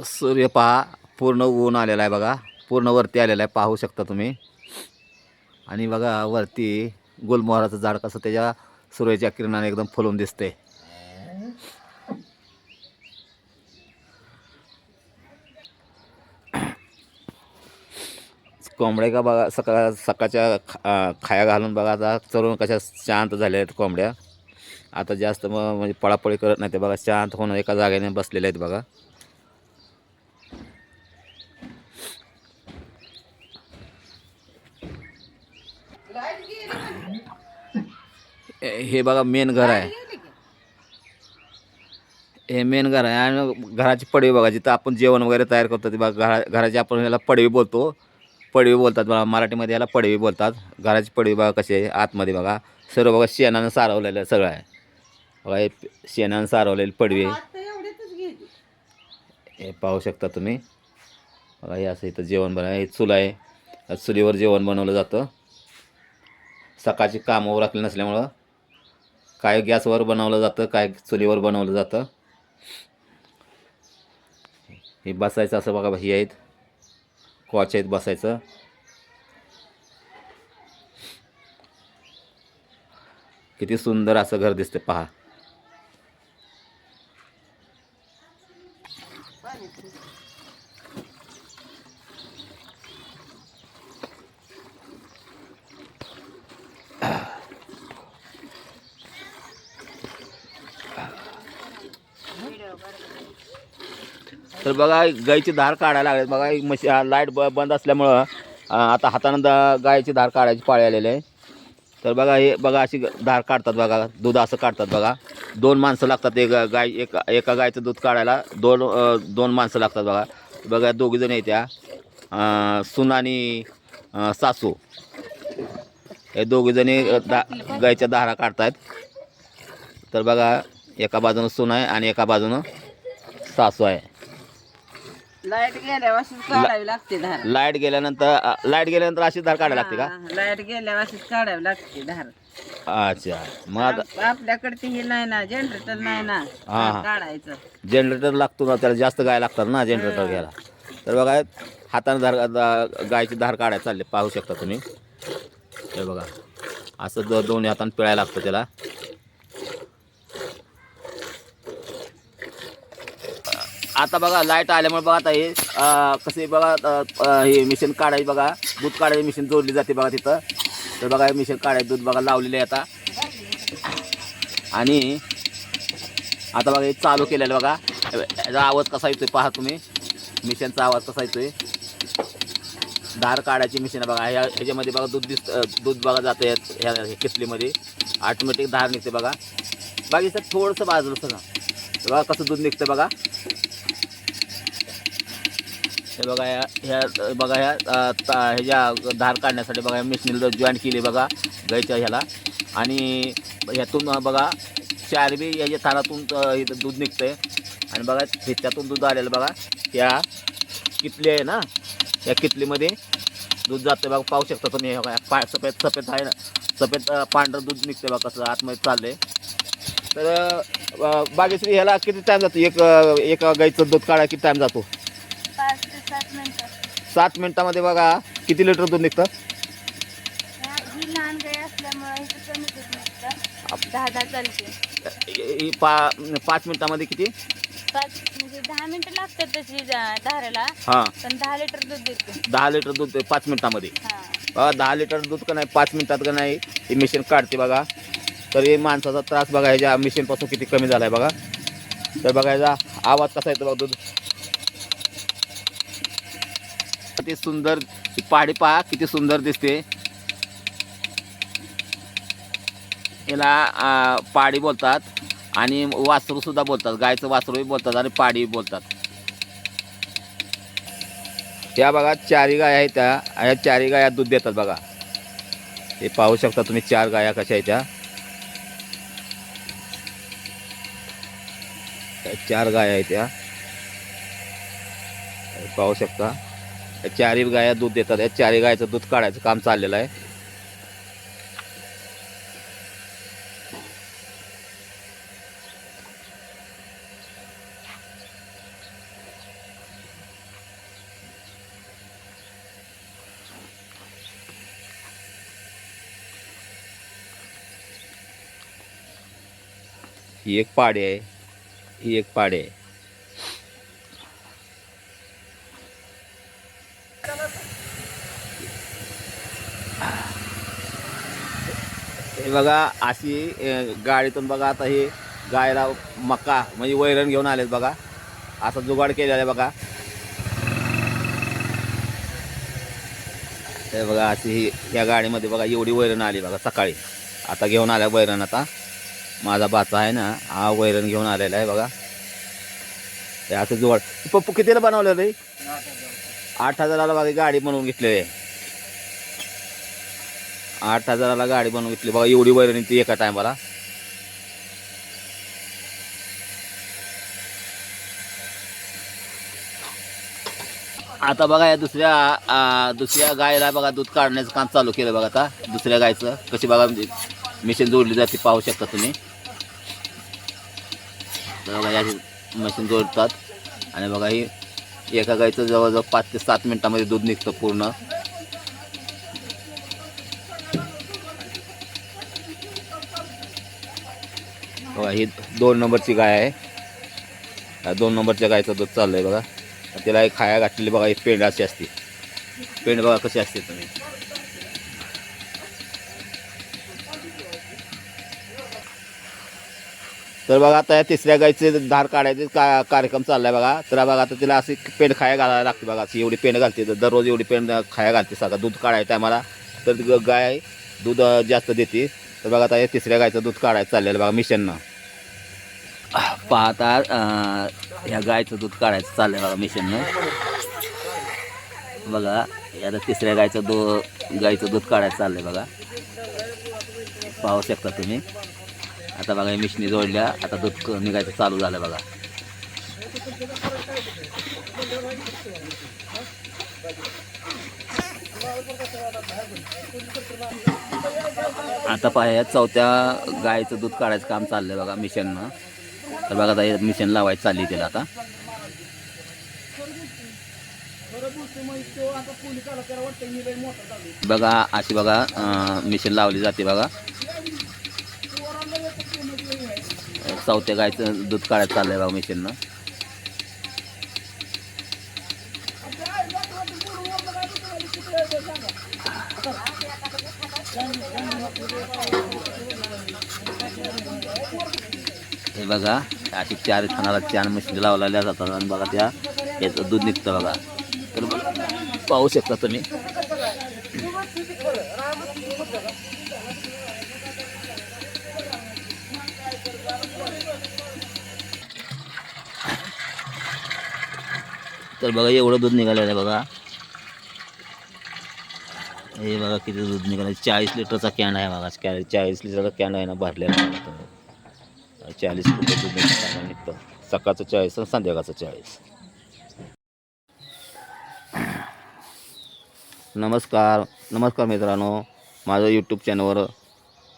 सूर्य पहा पूर्ण ऊन आलेला आहे बघा, पूर्ण वरती आलेला आहे, पाहू शकता तुम्ही. आणि बघा वरती गुलमोहराचं झाड कसं त्याच्या सूर्याच्या किरणाने एकदम फुलून दिसते. कोंबड्या का बघा सकाळच्या खाया घालून बघा आता चरून कशा शांत झाल्या आहेत कोंबड्या. आता जास्त म्हणजे पळापळी करत नाही ते बघा, शांत होऊन एका जागेने बसलेले आहेत बघा. हे बघा मेन घर आहे, हे मेन घर आहे. आणि घराची पडवी बघा, जिथं आपण जेवण वगैरे तयार करतो ते बघा. घराची आपण याला पडवी बोलतो, पडवी बोलतात बघा मराठीमध्ये, याला पडवी बोलतात. घराची पडवी बघा कशी आहे आतमध्ये बघा. सर्व बघा शेणानं सारवलेलं सगळं आहे बघा. हे शेणानं सारवलेली पडवी आहे, हे पाहू शकता तुम्ही बघा. हे असं इथं जेवण बनवाय, हे चूल आहे, चुलीवर जेवण बनवलं जातं. सकाळची कामं उरकली नसल्यामुळं काय गॅसवर बनवलं जातं, काय चुलीवर बनवलं जातं. हे बसायचं असं बघा, ही आहेत कॉच आहेत बसायचं. किती सुंदर असं घर दिसते पहा. तर बघा गाईची धार काढायला लागले बघा. लाईट बंद असल्यामुळं आता हातानं गायची धार काढायची पाळी आलेली आहे. तर बघा हे बघा अशी धार काढतात बघा, दूध असं काढतात बघा. 2 माणसं लागतात एका गायचं दूध काढायला. दोन माणसं लागतात बघा. बघा दोघीजण येत्या, सून आणि सासू, हे दोघीजणी गायच्या धारा काढतायत. तर बघा एका बाजूनं सून आहे आणि एका बाजूनं सासू आहे. लाईट गेल्यावर काढावी लागते धार. लाईट गेल्यानंतर अशीच धार काढायला लागते का? लाईट गेल्यावर काढावी लागते धार. अच्छा, मग आपल्याकडे ते हे नाही ना, जनरेटर नाही ना काढायचं. जनरेटर लागतो ना, त्याला जास्त गाय लागतात ना जनरेटर घ्यायला. तर बघा हाताने गायची धार काढायला चालले, पाहू शकता तुम्ही. हे बघा असं दोन्ही हाताने पिळायला लागतं त्याला. आता बघा लाईट आल्यामुळे बघा आता हे कसे बघा हे मिशन काढायची बघा, दूध काढायची मिशन जोडली जाते बघा तिथं. तर बघा हे मिशन काढायचं दूध बघा लावलेले आहे आता. आणि आता बघा हे चालू केलेलं बघा. याचा आवाज कसा येतोय पहा तुम्ही, मिशनचा आवाज कसा येतोय. धार काढायची मिशन बघा. ह्याच्यामध्ये बघा दूध बघा जाते ह्या किटलीमध्ये, ऑटोमॅटिक धार निघते बघा. बाकीचं थोडंसं बाजूला सगळं बघा कसं दूध निघतं बघा. हे बघा ह्याच्या धार काढण्यासाठी बघा मिशनीला जॉईंट केली बघा गाईच्या ह्याला. आणि ह्यातून बघा 4 बी याच्या थारातून इथं दूध निघतंय. आणि बघा ह्याच्यातून दूध आलेलं बघा, या किटली आहे ना, या किटलीमध्ये दूध जातं बघा. पाहू शकता तुम्ही सफेद आहे ना, सफेद पांढरं दूध निघते बघा कसं आतमध्ये चाललंय. तर बागेश्री ह्याला किती टाईम जातो, एका गाईचं दूध काढायला किती टाईम जातो? 5 ते 7 मिनिटं. 7 मिनिटामध्ये बघा किती लिटर दूध निघतं? ही लहान गाय असल्यामुळे इथं कमी दूध निघतं, 10 चालते. 5 मिनिटामध्ये किती? 5 म्हणजे 10 मिनिटं लागतात त्याची धाराला, हां, पण 10 लिटर दूध देते. 10 लिटर दूध 5 मिनिटामध्ये. हां, बघा 10 लिटर दूध का नाही 5 मिनिटात का नाही ही मशीन काढते बघा. तर हे माणसाचा त्रास बघा ह्याच्या मशीनपासून किती कमी झाला आहे बघा. तर बघा ह्याचा आवाज कसा येतो बघा. दूध किती सुंदर, पहाडी पहा किती सुंदर दिसते. याला पाडी बोलतात आणि वासरू सुद्धा बोलतात, गायचं वासरूही बोलतात आणि पाडी बोलतात. त्या बघा 4 गाय आहेत, ह्या 4 गाया दूध देतात बघा. हे पाहू शकता तुम्ही 4 गाया कशा आहेत त्या. 4 गाया आहेत त्या, पाहू शकता. 4 गाया दूध देतात. या 4 गायचं दूध काढायचं काम चाललेलं आहे. ही एक पाडी आहे, ही एक पाडी आहे. हे बघा अशी गाडीतून बघा आता ही गायला मका म्हणजे वैरण घेऊन आलेत बघा. असा जुगाड केलेला आहे बघा. हे बघा अशी ही या गाडीमध्ये बघा एवढी वैरण आली बघा सकाळी. आता घेऊन आल्या वैरण. आता माझा बाचा आहे ना हा वैरण घेऊन आलेला आहे बघा. हे असं जुगाड. पप्पू कितीला बनवलं रे? 8,000ला बघा गाडी बनवून घेतलेली आहे. 8,000ला गाडी बनवून घेतली बघा. एवढी वैरण ती एका टायमाला. आता बघा या दुसऱ्या गायला बघा दूध काढण्याचं काम चालू केलं बघा. आता दुसऱ्या गायचं कशी बघा मशीन जोडली जाते पाहू शकता तुम्ही. बघा या मशीन जोडतात आणि बघा ही एका गायचं जवळजवळ 5 ते 7 मिनिटामध्ये दूध निघतं पूर्ण. बघा ही 2 नंबरची गाय आहे. 2 नंबरच्या गायचं दूध चाललं आहे बघा. त्याला एक खाया घातलेली बघा. एक पेंड अशी असते. पेंड बघा कशी असते तुम्ही. तर बघा आता या तिसऱ्या गायचे धार काढायचे कार्यक्रम चाललाय बघा. तर बघा आता तिला अशी पेंड खाया घालायला लागते बघा. अशी एवढी पेंड घालते दररोज एवढी पेंड खाया घालते सगळं दूध काढायचं आम्हाला. तर गाय दूध जास्त देते. तर बघा आता या तिसऱ्या गायचं दूध काढायचं चाललेलं बघा मिशननं. पाहता ह्या गायचं दूध काढायचं चाललंय बघा मिशननं. बघा आता तिसऱ्या गायचं दूध काढायचं चाललंय बघा. पाहू शकता तुम्ही. आता बघा मिशनी जोडल्या. आता दूध निघायचं चालू झालं बघा. आता पाहा चौथ्या गायचं दूध काढायचं काम चाललंय बघा मिशननं. तर बघा आता मिशन लावायची चालली त्याला आता. बघा अशी बघा मिशन लावली जाते बघा. चौथ्या गायचं दूध काढायचं चाललंय बघा मिशननं. हे बघा अशी 4 खानाला 4 मशीन लावलेल्या जातात आणि बघा त्या याचं दूध निघतं बघा. तर पाहू शकता तुम्ही. तर बघा एवढं दूध निघालेलं आहे बघा. हे बघा किती दूध निघालं. 40 लिटरचा कॅन आहे बघा. 40 लिटरचा कॅन आहे ना भरलेला. 40 लिटर दूध निघतं. सकाळचं 40 आणि संध्याकाळचं 40. नमस्कार मित्रांनो. माझं यूट्यूब चॅनलवर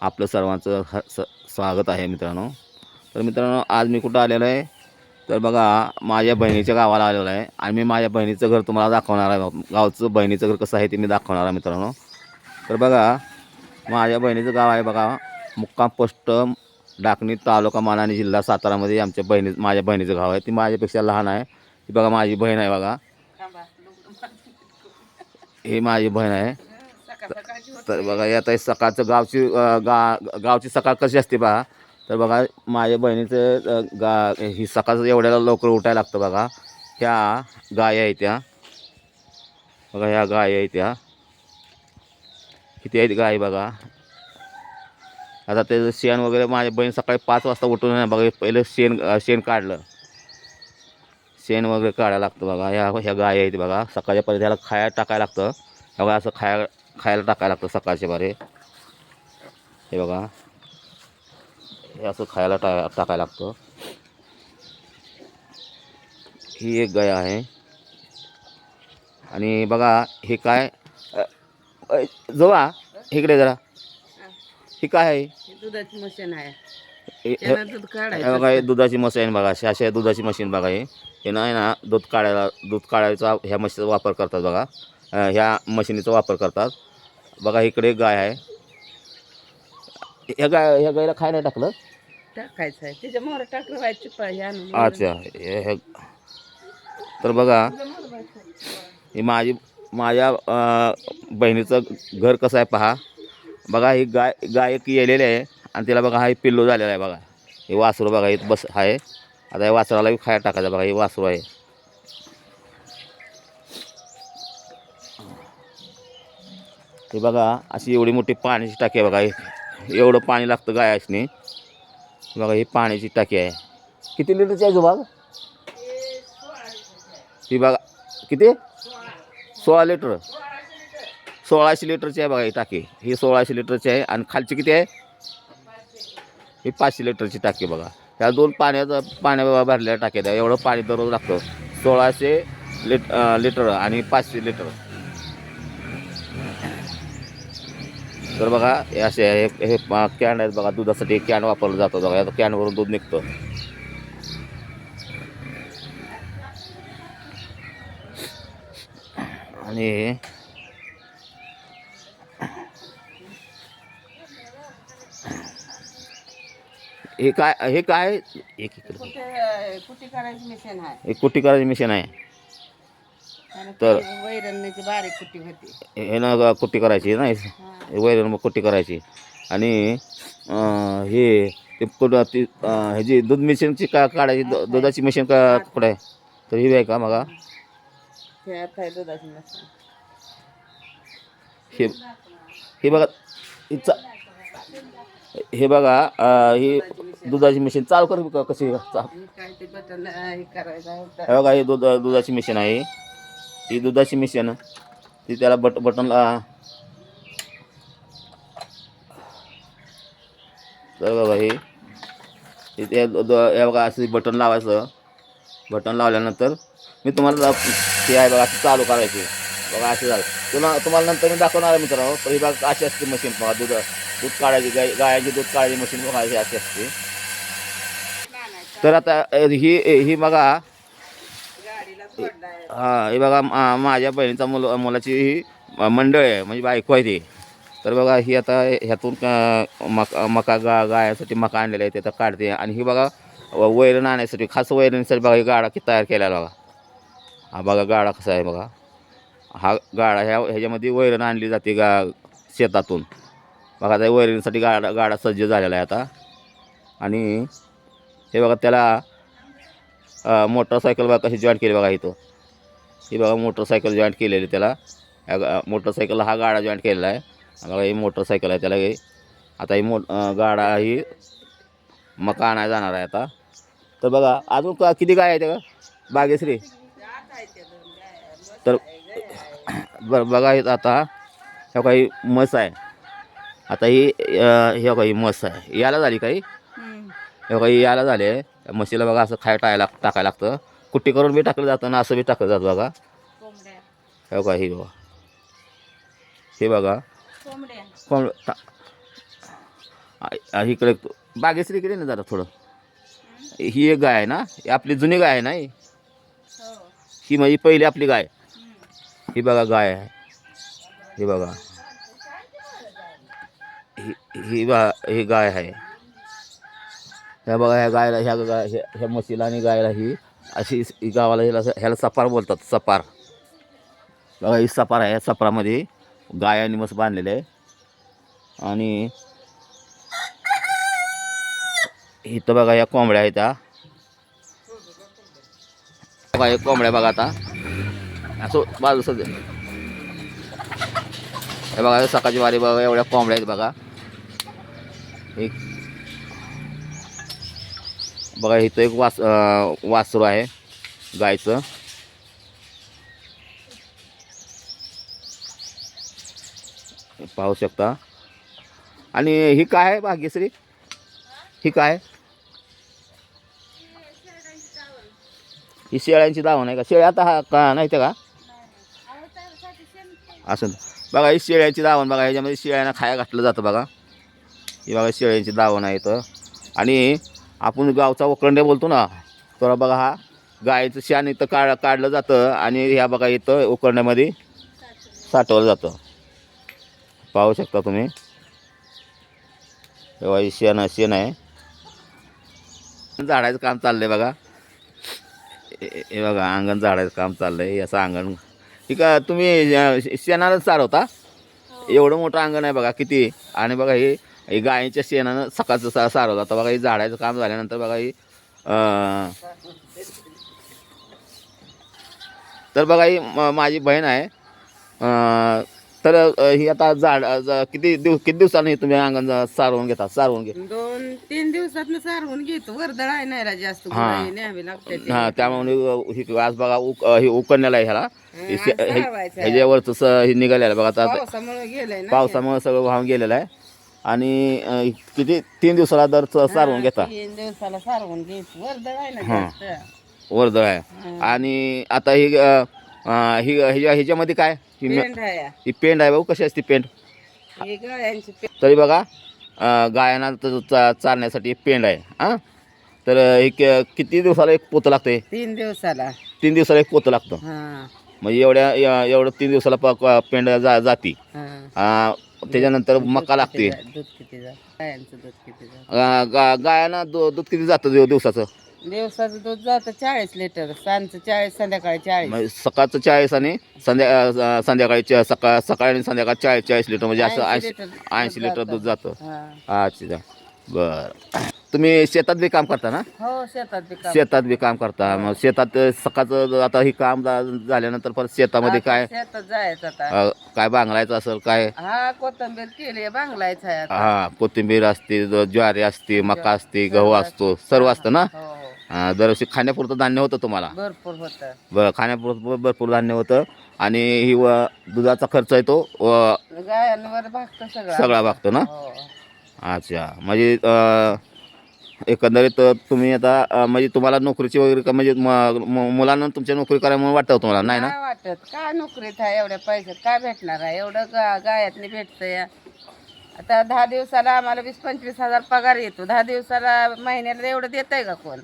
आपलं सर्वांचं स्वागत आहे मित्रांनो. तर मित्रांनो आज मी कुठं आलेलो आहे तर बघा माझ्या बहिणीच्या गावाला आलेलो आहे. आणि मी माझ्या बहिणीचं घर तुम्हाला दाखवणार आहे. गावचं बहिणीचं घर कसं आहे ते मी दाखवणार आहे मित्रांनो. तर बघा माझ्या बहिणीचं गाव आहे बघा मुक्काम पोस्ट डाकणी तालुका मानानी जिल्हा सातारामध्ये माझ्या बहिणीचं गाव आहे. ती माझ्यापेक्षा लहान आहे. ती बघा माझी बहीण आहे बघा. ही माझी बहीण आहे. तर बघा आता सकाळचं गावची सकाळ कशी असते बघा. तर बघा माझ्या बहिणीचं ही सकाळचं एवढ्याला लवकर उठायला लागतं बघा. ह्या गाय आहे त्या बघा. ह्या गाय आहे त्या किती आहेत गाय बघा. आता त्याचं शेण वगैरे माझ्या बहीण सकाळी 5 वाजता उठून बघा पहिलं शेण काढलं. शेण वगैरे काढायला लागतं बघा. ह्या गाय आहेत बघा. सकाळच्या पर्यंत ह्याला खायला टाकायला लागतं बघा. असं खायला टाकायला लागतं सकाळच्या बारे. हे बघा हे असं खायला टाकायला लागतं. ही एक गाय आहे. आणि बघा हे काय जोवा इकडे जरा. ही काय आहे? दुधाची मशीन आहे. बघा हे दुधाची मशीन बघा. अशा दुधाची मशीन बघा. हे नाही ना दूध काढायचा ह्या मशीनचा वापर करतात बघा. ह्या मशीनीचा वापर करतात बघा. इकडे गाय आहे. ह्या गायला खायला टाकलं. टाकायचं आहे त्याच्या मोहर टाकलं व्हायचं पाहिजे आणून अच्छा तर बघा ही माझ्या बहिणीचं घर कसं आहे पहा. बघा ही गाय एक येलेली आहे आणि तिला बघा हा पिल्लू झालेला आहे. बघा हे वासरू बघा इथं बस आहे. आता या वासराला बी खायला टाकायचं. बघा हे वासरू आहे. हे बघा अशी एवढी मोठी पाण्याची टाकी आहे. बघा एवढं पाणी लागतं गायासनी. बघा ही पाण्याची टाकी आहे. किती लिटरची आहे जुबाग ही बघा किती 16 लिटर 1600 लिटरची आहे. बघा ही टाकी ही 1600 लिटरची आहे. आणि खालची किती आहे ही 500 लिटरची टाकी. बघा ह्या दोन पाण्या भरलेल्या टाक्या एवढं पाणी दररोज लागतं. 1600 लिटर आणि 500 लिटर. तर बघा हे असे हे कॅन आहेत. बघा दुधासाठी कॅन वापरलं जातं. बघा आता कॅनवरून दूध निघतं. आणि हे काय एक कुठे करायची मिशन आहे हे कुट्टी करायची मशीन आहे. तर वैरणची बारीक कुट्टी होती हे ना कुट्टी करायची नाही वैरण मग कुट्टी करायची. आणि हे ते ह्याची दूध मशीनची काढायची दुधाची मशीन का कुठं आहे. तर ही आहे का बघा दुधाची मशीन हे बघा हे बघा ही दुधाची मशीन चालू कर कशी काय ते बटन हे करायचं हे बघा ही दुधाची मशीन आहे. ही दुधाची मशीन ती त्याला बटनला तर बघा हे बघा असं बटन लावायचं. बटन लावल्यानंतर मी तुम्हाला ते आहे बघा असं चालू करायची. बघा असे झालं तुम्हाला नंतर मी दाखवणार आहे मित्रांनो. तर ही बघा अशी असते मशीन. बघा दूध काढायची गायाची दूध काढायची मशीन बघा ही अशी असते. तर आता ही बघा हां हे बघा माझ्या बहिणीचा मुलाची ही मंडळ आहे म्हणजे बायको आहे ती. तर बघा ही आता ह्यातून मका गायासाठी मका आणलेला आहे ते काढते. आणि ही बघा वैरण आणण्यासाठी खास वैरणीसाठी बघा ही गाडा किती तयार केलेला बघा. हा बघा गाडा कसा आहे बघा. हा गाडा ह्याच्यामध्ये वैरण आणली जाते शेतातून. बघा त्या वैरणीसाठी गाडा सज्ज झालेला आहे आता. आणि हे बघा त्याला मोटरसायकल बघा कशी जॉईंट केली बघा इथं. ही बघा मोटरसायकल जॉईंट केलेली त्याला. मोटरसायकलला हा गाडा जॉईंट केलेला आहे. बघा ही मोटरसायकल आहे त्याला. आता ही गाडा ही मका आणायला जाणार आहे आता. तर बघा अजून किती गाय आहे त्या बागेश्री. तर बघा आता ह्या काही म्हस आहे. आता ही हे काही म्हस आहे याला झाली काही हे काही याला झाले. म्हशीला बघा असं टाकायला लागतं. कुट्टी करून बी टाकलं जातं ना असं बी टाकलं जातं बघा. हे बघा ही बघा हे बघा इकडे बागेश्री इकडे ना जरा थोडं. ही एक गाय आहे ना ही आपली जुनी गाय आहे ना ही म्हणजे पहिली आपली गाय. ही बघा गाय आहे. ही बघा ही गाय आहे. ह्या बघा ह्या गायला ह्या म्हशीला आणि गायला ही अशी गावाला ह्याला सपार बोलतात. सपार बघा ही सपार आहे. सपारामध्ये गाय आणि म्हस बांधलेले आहे. आणि इथं बघा या कोंबड्या आहेत. त्या बघा हे कोंबड्या बघा आता असं बाजू सध्या हे बघा सकाळची वारी बघा एवढ्या कोंबड्या आहेत बघा. एक बघा इथं एक वासरू आहे गायचं. पाहू शकता. आणि ही काय आहे भाग्यश्री ही काय ही शेळ्यांची दावण आहे का. शेळ्या आता हा का नाही ते का असं बघा ही शेळ्यांची दावण बघा. ह्याच्यामध्ये शेळ्यांना खाया घातलं जातं बघा. ही बघा शेळ्यांची दावण आहे इथं. आणि आपण गावचा उकरंडे बोलतो ना तर बघा हा गायचं शेण इथं काढलं जातं. आणि ह्या बघा इथं उकरण्यामध्ये साठवलं जातं. पाहू शकता तुम्ही. तेव्हा शेण आहे. झाडायचं काम चाललंय बघा. हे बघा अंगण झाडायचं काम चाललंय. हे असं अंगण ठीक आहे. तुम्ही शेणानं चालवता? एवढं मोठं अंगण आहे बघा किती. आणि बघा हे गायीच्या शेणानं सकाळचं सारवलं जातं बघा. हे झाडायचं काम झाल्यानंतर बघा ही तर बघा ही माझी बहीण आहे. तर ही आता किती दिवसांनी तुम्ही अंगण सारवून घेता? सारवून घे 2-3 दिवसात सारवून घेतो. वर्दळ आहे नाही रा जास्त हा. न्यावी लागते ते. हा त्यामुळे ही आज बघा ही उकळण्याला आहे ह्याला. आज सारवायचं आहे. ह्याच्यावरचं हे निघालेलं आहे बघा. आता पावसामुळे गेलंय ना पावसामुळे सगळं वाहून गेलेलं आहे. आणि किती 3 दिवसाला दर सारवून घेता? 3 दिवसाला सारवून घ्यायचं. वर्दळ आहे ना हा. जास्त. वर्दळ आहे. आणि आता ह्याच्यामध्ये काय पेंड आहे. ही पेंड आहे भाऊ. कशी असते पेंड? ही गायांची तरी बघा गायांना चालण्यासाठी पेंड आहे. हां तर हे किती दिवसाला एक पोतं लागते? 3 दिवसाला. 3 दिवसाला एक पोतं लागतं. हा म्हणजे एवढं 3 दिवसाला पेंड जाती. हा. त्याच्यानंतर मका लागते. दूध किती गायांचं दूध किती जातं? गायांना दूध किती जातं दिवसाचं? दिवसाचं दूध जातं 40 लिटर. सांजचं 40, संध्याकाळी 40. म्हणजे सकाळचं 40 आणि संध्याकाळी सकाळी आणि संध्याकाळी 40 लिटर. म्हणजे असं 80 लिटर दूध जातं. हा. अच्छा बरं. तुम्ही शेतात बी काम करता ना? हो शेतात बी काम. शेतात बी काम करता. मग शेतात सकाळचं आता ही काम झाल्यानंतर परत शेतामध्ये काय शेतात जायचं आता. काय बांगलायचं असेल काय? हा कोथिंबीर केली बांगलायचं आहे आता. हा कोथिंबीर असते, ज्वारी असते, मका असते, गहू असतो, सर्व असतं ना? हो हो दरवर्षी खाण्यापुरतं धान्य होतं तुम्हाला? भरपूर होतं. बरं खाण्यापुरतं भरपूर धान्य होतं. आणि ही दुधाचा खर्च आहे तो गायांवर भागतं सगळा भागतो ना? हो. अच्छा म्हणजे एकंदरीत तुम्ही आता म्हणजे तुम्हाला नोकरीची वगैरे म्हणजे मुलांना तुमच्या नोकरी करायला म्हणून वाटतं तुम्हाला? नाही ना काय वाटत काय नोकरीत आहे एवढ्या पैशात काय भेटणार आहे? एवढं गायातनी भेटतंय. आता 10 दिवसाला आम्हाला 20-25 हजार पगार येतो. 10 दिवसाला महिन्याला एवढं देत आहे का कोण?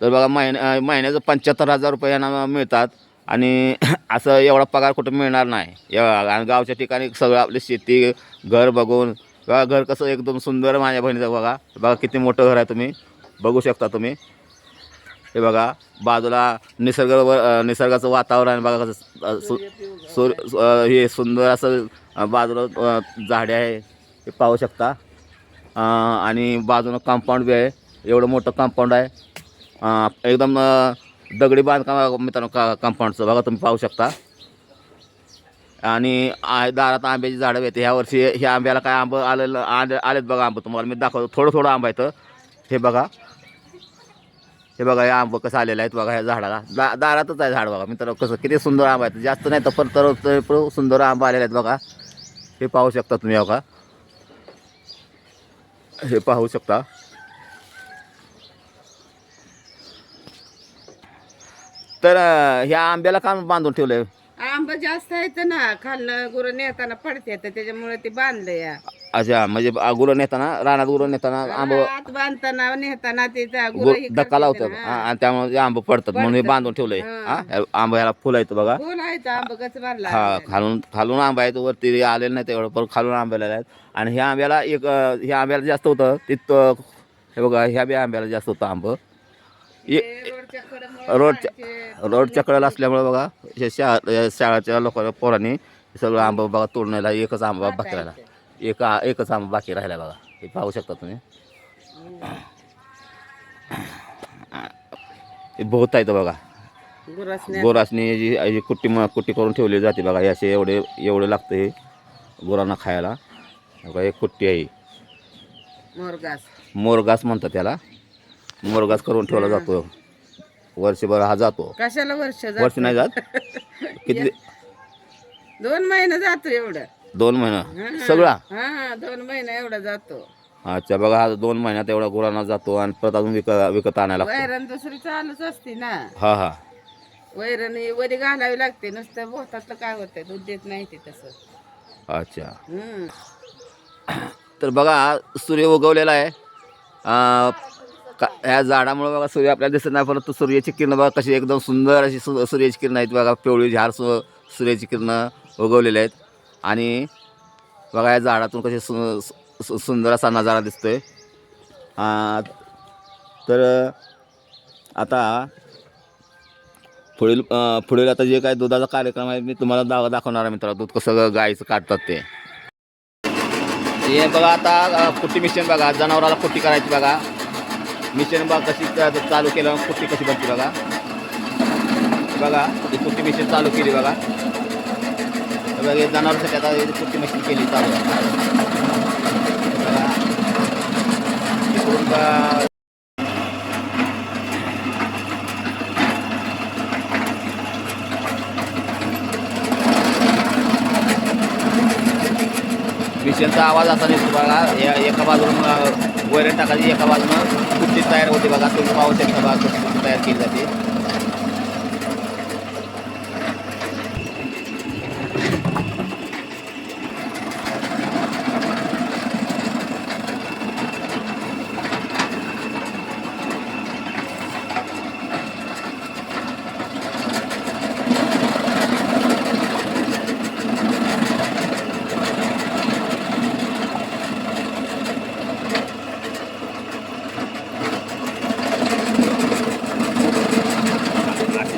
तर बघा महिन्याचं 75,000 रुपये यांना मिळतात. आणि असं एवढा पगार कुठं मिळणार नाही. आणि गावच्या ठिकाणी सगळं आपली शेती घर बघून बघा. घर कसं एकदम सुंदर माझ्या बहिणीचं बघा. बघा किती मोठं घर आहे. तुम्ही बघू शकता तुम्ही. हे बघा बाजूला निसर्गाचं वातावरण बघा कसं हे सुंदर असं बाजूला झाडे आहे हे पाहू शकता. आणि बाजूनं कंपाऊंड बी आहे. एवढं मोठं कंपाऊंड आहे. एकदम दगडी बांधकाम मित्रांनो कंपाऊंडचं बघा तुम्ही पाहू शकता. आणि दारात आंब्याची झाडं येते. ह्या वर्षी ह्या आंब्याला काय आंब आलेत बघा. आंबं तुम्हाला मी दाखवतो. थोडं आंबा येतं. हे बघा हे आंब कसं आलेलं आहेत बघा. ह्या झाडाला दारातच आहे झाड बघा मित्रांनो. कसं किती सुंदर आंबा आहेत. जास्त नाही तर सुंदर आंबा आलेले आहेत बघा. हे पाहू शकता तुम्ही बघा. हे पाहू शकता. तर ह्या आंब्याला का बांधून ठेवलंय? आंबा जास्त आहेत ना खाल्लं गुरं नेताना पडते त्याच्यामुळे ते बांधलं या. अच्छा म्हणजे गुरं नेताना रानात गुरं नेताना आंब आत बांधताना नेताना ते गुरं हे धक्का लावतात. करतात ना. आणि त्यामुळे आंब पडतात म्हणून हे बांधून ठेवलंय. आंबा ह्याला फुलं येतं बघा. फुल आहेत आंबा कसं भरला. हा खालून आंबा आहे. वरती आलेलं नाही तेवढं पण खालून आंब्याला आहेत. आणि ह्या आंब्याला जास्त होतं तिथं. हे बघा ह्या बी आंब्याला जास्त होतं आंब. रोडच्या कडेला असल्यामुळे बघा शाळेच्या लोकांना पोरांनी सगळं आंबा बघा तोडण्याला एकच आंबा बाकी राहिला. एकच आंबा बाकी राहिला बघा. हे पाहू शकता तुम्ही. हे बहुत आहे बघा. गोरासनी जी कुट्टी करून ठेवली जाते बघा. हे असे एवढे लागतं हे गुरांना खायला. बघा एक कुट्टी आहे. मोरगास म्हणतात त्याला. मोरगास करून ठेवला जातो. वर्षभर हा जातो. कशाला वर्ष नाही जात. किती 2 महिने जातो एवढं. 2 महिना सगळा? हा 2 महिने एवढा जातो. अच्छा बघा हा 2 महिन्यात एवढा गुरांना जातो. आणि परत अजून विकत आणायला लागतो. वैरण दुसरी चालूच असते ना. हा वैरण वरी घालावी लागते. नुसतं बोटातलं काय होतंय दूध देत नाही ते तसं. अच्छा तर बघा सूर्य उगवलेला आहे. ह्या झाडामुळे बघा सूर्य आपल्याला दिसत नाही. परंतु सूर्याची किरणं बघा कशी एकदम सुंदर अशी सूर्याची किरणं आहेत बघा. पिवळी झाड सूर्याची किरणं उगवलेले आहेत. आणि बघा या झाडातून कशी सुंदर असा नजारा दिसतोय. तर आता पुढील आता जे काय दुधाचा कार्यक्रम आहे मी तुम्हाला दाखवणार आहे मित्रांनो. दूध कसं गाईचं काढतात ते. हे बघा आता कुट्टी मिशन बघा, जनावराला कुट्टी करायची बघा. मिशन बघा कशी चालू केलं, कुट्टी कशी बनते बघा. बघा ही कुट्टी मिशन चालू केली बघा. बघा हे जनावरांसाठी आता कुट्टी मशीन केली चालू बघा. इकडून मिशनचा आवाज असा दिसतो बघा. एका बाजून वैरण टाकायची, एका बाजूनं कुट्टी तयार होते बघा. तुम्ही पाहू शकता बघा कशी कुट्टी तयार केली जाते.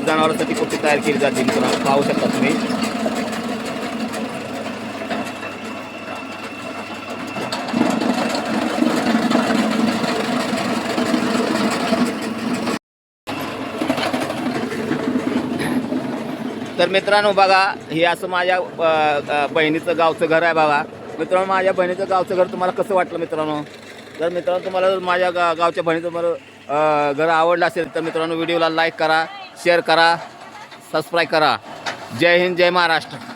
जनावरांसाठी कुट्टी तयार केली जाते मित्रांनो, पाहू शकता तुम्ही. तर मित्रांनो बघा हे असं माझ्या बहिणीचं गावचं घर आहे बघा. मित्रांनो माझ्या बहिणीचं गावचं घर तुम्हाला कसं वाटलं मित्रांनो. तर मित्रांनो तुम्हाला जर माझ्या गावच्या बहिणीचं मला घर आवडलं असेल तर मित्रांनो व्हिडिओला लाईक करा, शेअर करा, सबस्क्राईब करा. जय हिंद, जय महाराष्ट्र.